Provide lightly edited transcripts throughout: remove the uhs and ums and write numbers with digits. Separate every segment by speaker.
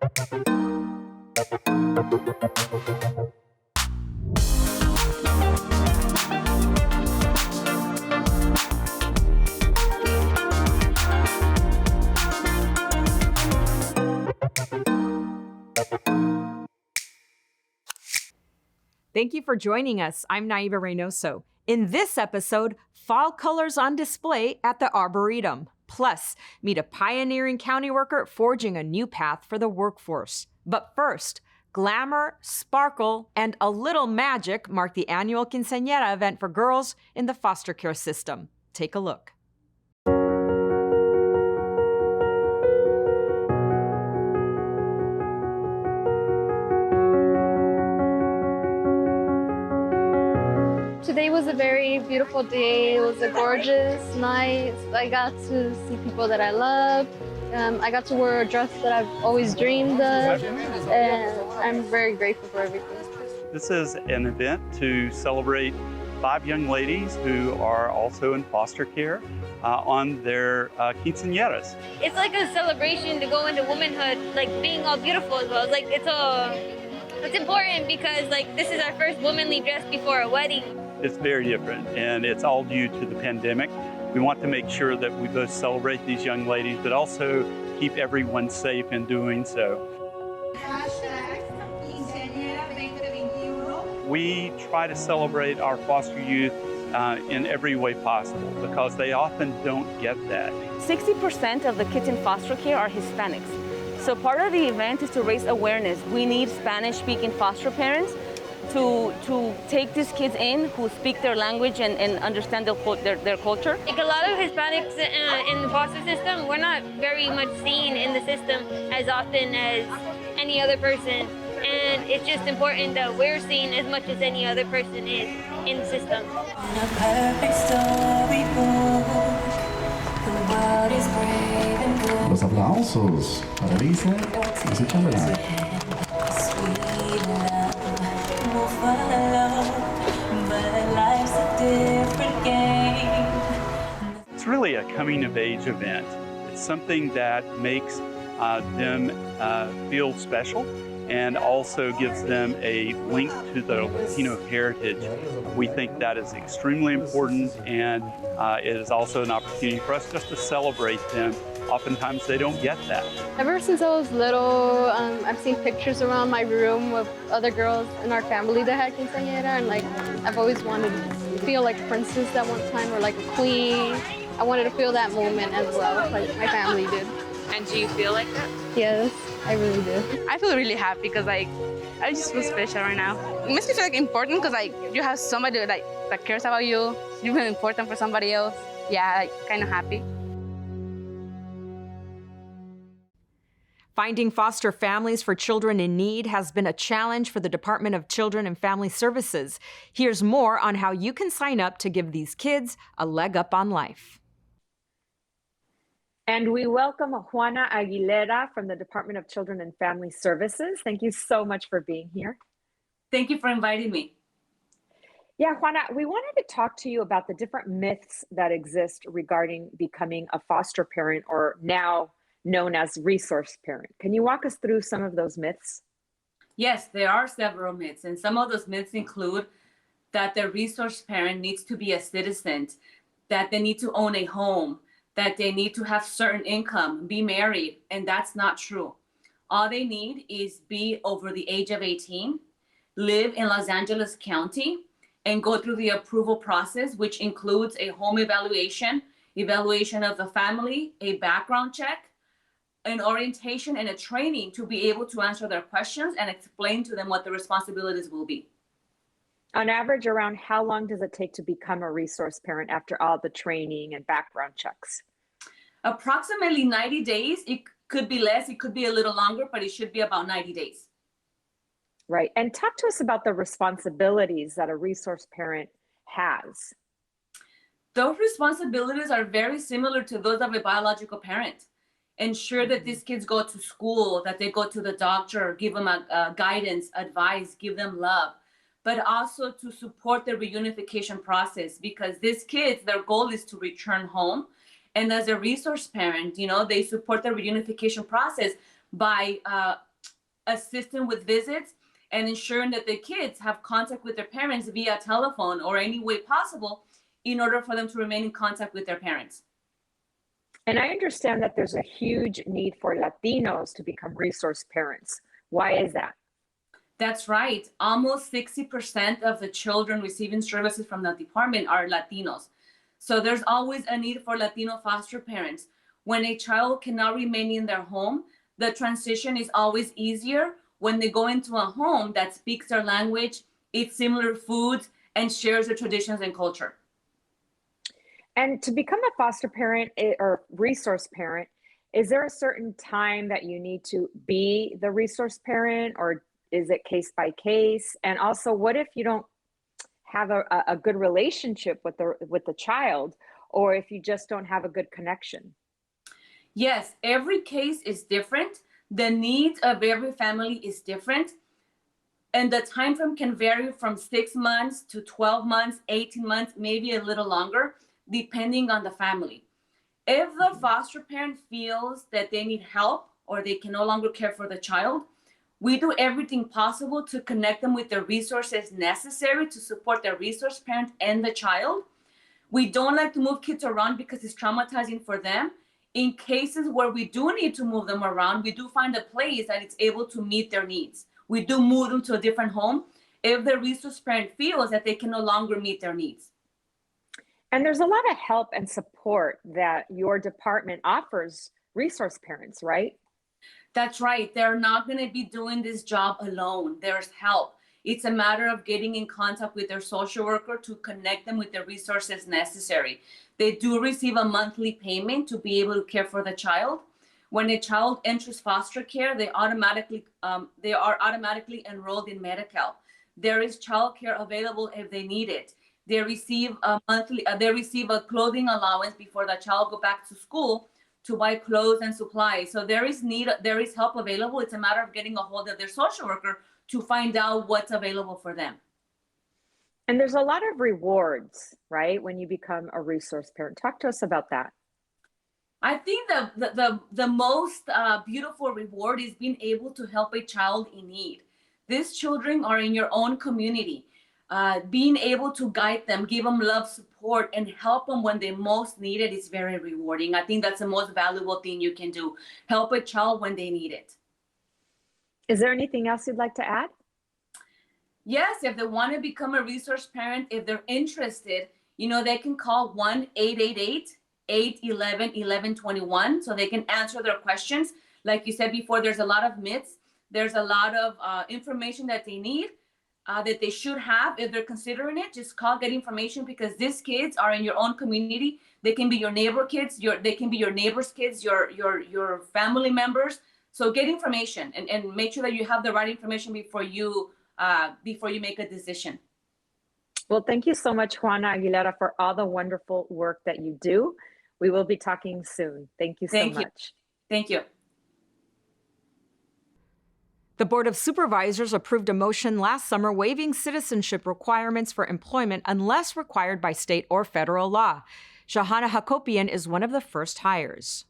Speaker 1: Thank you for joining us. I'm Naiva Reynoso. In this episode, fall colors on display at the Arboretum. Plus, meet a pioneering county worker forging a new path for the workforce. But first, glamour, sparkle, and a little magic mark the annual Quincenera event for girls in the foster care system. Take a look.
Speaker 2: Today was a very beautiful day. It was a gorgeous night. I got to see people that I love. I got to wear a dress that I've always dreamed of, and I'm very grateful for everything.
Speaker 3: This is an event to celebrate 5 young ladies who are also in foster care on their quinceañeras.
Speaker 4: It's like a celebration to go into womanhood, like being all beautiful as well. Like it's important because like this is our first womanly dress before a wedding.
Speaker 3: It's very different, and it's all due to the pandemic. We want to make sure that we both celebrate these young ladies, but also keep everyone safe in doing so. We try to celebrate our foster youth in every way possible because they often don't get that.
Speaker 5: 60% of the kids in foster care are Hispanics. So part of the event is to raise awareness. We need Spanish-speaking foster parents to take these kids in who speak their language and understand their culture.
Speaker 4: Like a lot of Hispanics in the foster system, we're not very much seen in the system as often as any other person. And it's just important that we're seen as much as any other person is in the system.
Speaker 6: Los aplausos para Lisa y su chambelán.
Speaker 3: It's really a coming of age event. It's something that makes them feel special and also gives them a link to the Latino heritage. We think that is extremely important, and it is also an opportunity for us just to celebrate them. Oftentimes they don't get that.
Speaker 2: Ever since I was little, I've seen pictures around my room with other girls in our family that had quinceañera, and like I've always wanted to feel like a princess at one time or like a queen. I wanted to feel that moment as well, like my family did.
Speaker 7: And do you feel like that?
Speaker 2: Yes, I really do.
Speaker 7: I feel really happy because I just feel special right now. It makes me feel like important because like you have somebody that cares about you. You feel important for somebody else. Yeah, like kind of happy.
Speaker 1: Finding foster families for children in need has been a challenge for the Department of Children and Family Services. Here's more on how you can sign up to give these kids a leg up on life. And we welcome Juana Aguilera from the Department of Children and Family Services. Thank you so much for being here.
Speaker 8: Thank you for inviting me.
Speaker 1: Yeah, Juana, we wanted to talk to you about the different myths that exist regarding becoming a foster parent, or now known as resource parent. Can you walk us through some of those myths?
Speaker 8: Yes, there are several myths, and some of those myths include that the resource parent needs to be a citizen, that they need to own a home, that they need to have certain income, be married, and that's not true. All they need is be over the age of 18, live in Los Angeles County, and go through the approval process, which includes a home evaluation of the family, a background check, an orientation, and a training to be able to answer their questions and explain to them what the responsibilities will be.
Speaker 1: On average, around how long does it take to become a resource parent after all the training and background checks?
Speaker 8: Approximately 90 days. It could be less, it could be a little longer, but it should be about 90 days.
Speaker 1: Right. And talk to us about the responsibilities that a resource parent has.
Speaker 8: Those responsibilities are very similar to those of a biological parent. Ensure that these kids go to school, that they go to the doctor, give them guidance, advice, give them love, but also to support the reunification process, because these kids, their goal is to return home. And as a resource parent, they support the reunification process by assisting with visits and ensuring that the kids have contact with their parents via telephone or any way possible in order for them to remain in contact with their parents.
Speaker 1: And I understand that there's a huge need for Latinos to become resource parents. Why is that?
Speaker 8: That's right. Almost 60% of the children receiving services from the department are Latinos. So there's always a need for Latino foster parents. When a child cannot remain in their home, the transition is always easier when they go into a home that speaks their language, eats similar foods, and shares their traditions and culture.
Speaker 1: And to become a foster parent or resource parent, is there a certain time that you need to be the resource parent, or is it case by case? And also, what if you don't have a good relationship with the child, or if you just don't have a good connection?
Speaker 8: Yes, every case is different. The needs of every family is different. And the time frame can vary from 6 months to 12 months, 18 months, maybe a little longer, depending on the family. If the foster parent feels that they need help or they can no longer care for the child, we do everything possible to connect them with the resources necessary to support the resource parent and the child. We don't like to move kids around because it's traumatizing for them. In cases where we do need to move them around, we do find a place that it's able to meet their needs. We do move them to a different home if the resource parent feels that they can no longer meet their needs.
Speaker 1: And there's a lot of help and support that your department offers resource parents, right?
Speaker 8: That's right. They're not going to be doing this job alone. There's help. It's a matter of getting in contact with their social worker to connect them with the resources necessary. They do receive a monthly payment to be able to care for the child. When a child enters foster care, they are automatically enrolled in Medi-Cal. There is child care available if they need it. They receive a clothing allowance before the child go back to school to buy clothes and supplies. So there is help available. It's a matter of getting a hold of their social worker to find out what's available for them.
Speaker 1: And there's a lot of rewards, right, when you become a resource parent. Talk to us about that.
Speaker 8: I think the most beautiful reward is being able to help a child in need. These children are in your own community. Being able to guide them, give them love, support, and help them when they most need it is very rewarding. I think that's the most valuable thing you can do. Help a child when they need it.
Speaker 1: Is there anything else you'd like to add?
Speaker 8: Yes, if they want to become a resource parent, if they're interested, they can call 1-888-811-1121 so they can answer their questions. Like you said before, there's a lot of myths. There's a lot of information that they need. That they should have. If they're considering it, just call, get information, because these kids are in your own community. They can be your neighbor kids, they can be your neighbor's kids, your family members. So get information and make sure that you have the right information before you make a decision.
Speaker 1: Well, thank you so much, Juana Aguilera, for all the wonderful work that you do. We will be talking soon. Thank you so much.
Speaker 8: Thank you.
Speaker 1: The Board of Supervisors approved a motion last summer waiving citizenship requirements for employment unless required by state or federal law. Shahana Hakopian is one of the first hires.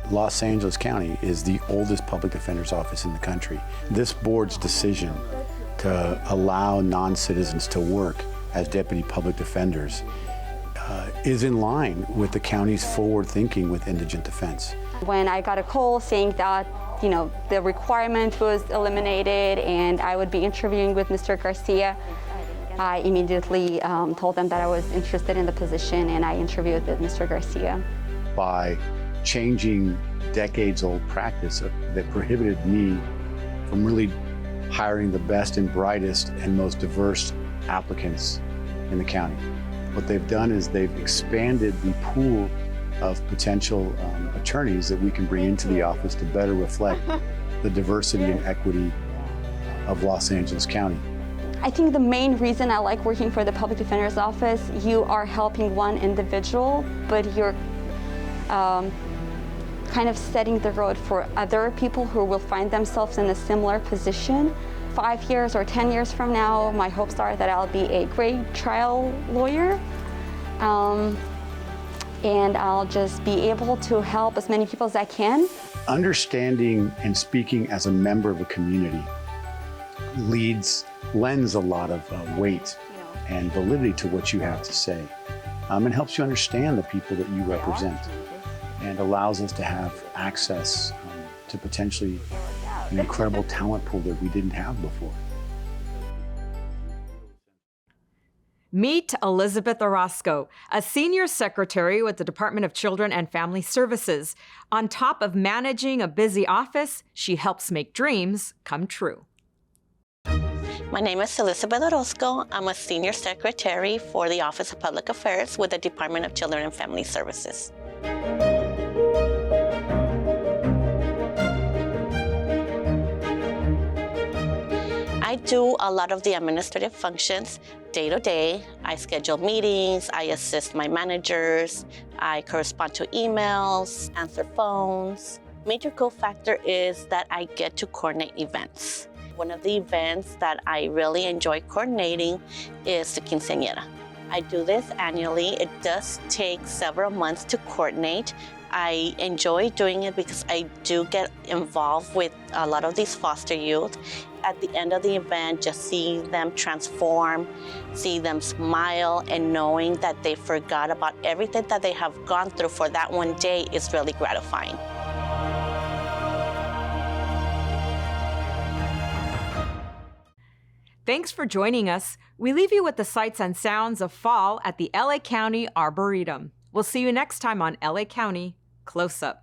Speaker 9: Los Angeles County is the oldest public defender's office in the country. This board's decision to allow non-citizens to work as deputy public defenders is in line with the county's forward thinking with indigent defense.
Speaker 10: When I got a call saying that, the requirement was eliminated and I would be interviewing with Mr. Garcia, I immediately told them that I was interested in the position, and I interviewed with Mr. Garcia.
Speaker 9: By changing decades-old practice that prohibited me from really hiring the best and brightest and most diverse applicants in the county. What they've done is they've expanded the pool of potential attorneys that we can bring into the office to better reflect the diversity and equity of Los Angeles County.
Speaker 10: I think the main reason I like working for the Public Defender's Office, you are helping one individual, but you're kind of setting the road for other people who will find themselves in a similar position. 5 years or 10 years from now, my hopes are that I'll be a great trial lawyer. And I'll just be able to help as many people as I can.
Speaker 9: Understanding and speaking as a member of a community lends a lot of weight and validity to what you have to say. And helps you understand the people that you represent, and allows us to have access to potentially an incredible talent pool that we didn't have before.
Speaker 1: Meet Elizabeth Orozco, a senior secretary with the Department of Children and Family Services. On top of managing a busy office, she helps make dreams come true.
Speaker 11: My name is Elizabeth Orozco. I'm a senior secretary for the Office of Public Affairs with the Department of Children and Family Services. I do a lot of the administrative functions day to day. I schedule meetings, I assist my managers, I correspond to emails, answer phones. Major co-factor is that I get to coordinate events. One of the events that I really enjoy coordinating is the Quincenera. I do this annually. It does take several months to coordinate. I enjoy doing it because I do get involved with a lot of these foster youth. At the end of the event, just seeing them transform, see them smile, and knowing that they forgot about everything that they have gone through for that one day is really gratifying.
Speaker 1: Thanks for joining us. We leave you with the sights and sounds of fall at the LA County Arboretum. We'll see you next time on LA County Close Up.